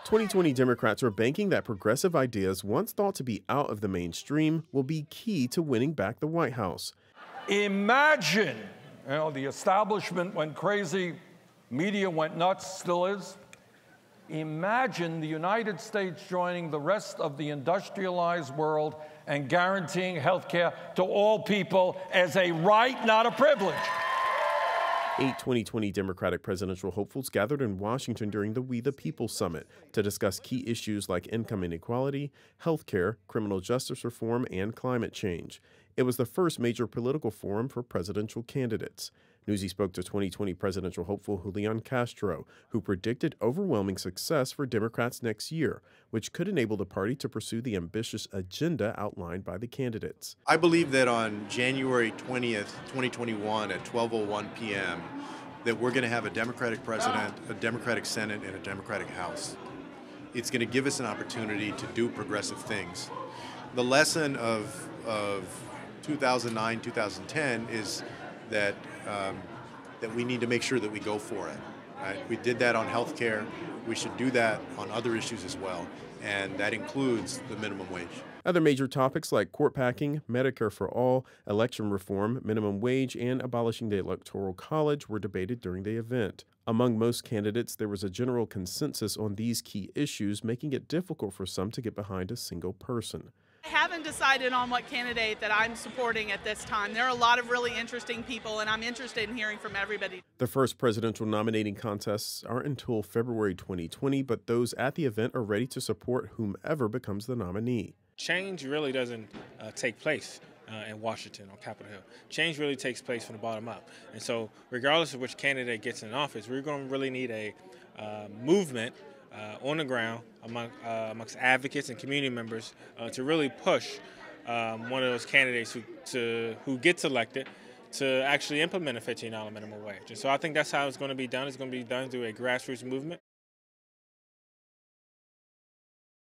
2020 Democrats are banking that progressive ideas, once thought to be out of the mainstream, will be key to winning back the White House. Imagine, the establishment went crazy, media went nuts, still is. Imagine the United States joining the rest of the industrialized world and guaranteeing health care to all people as a right, not a privilege. 8 2020 Democratic presidential hopefuls gathered in Washington during the We the People Summit to discuss key issues like income inequality, health care, criminal justice reform, and climate change. It was the first major political forum for presidential candidates. Newsy spoke to 2020 presidential hopeful Julian Castro, who predicted overwhelming success for Democrats next year, which could enable the party to pursue the ambitious agenda outlined by the candidates. I believe that on January 20th, 2021 at 12:01 p.m., that we're going to have a Democratic president, a Democratic Senate, and a Democratic House. It's going to give us an opportunity to do progressive things. The lesson of 2009, 2010 is that we need to make sure that we go for it. Right? We did that on health care. We should do that on other issues as well, and that includes the minimum wage. Other major topics like court packing, Medicare for all, election reform, minimum wage, and abolishing the Electoral College were debated during the event. Among most candidates, there was a general consensus on these key issues, making it difficult for some to get behind a single person. I haven't decided on what candidate that I'm supporting at this time. There are a lot of really interesting people, and I'm interested in hearing from everybody. The first presidential nominating contests aren't until February 2020, but those at the event are ready to support whomever becomes the nominee. Change really doesn't take place in Washington on Capitol Hill. Change really takes place from the bottom up. And so regardless of which candidate gets in office, we're going to really need a movement on the ground amongst advocates and community members to really push one of those candidates who gets elected to actually implement a $15 minimum wage. And so I think that's how it's going to be done. It's going to be done through a grassroots movement.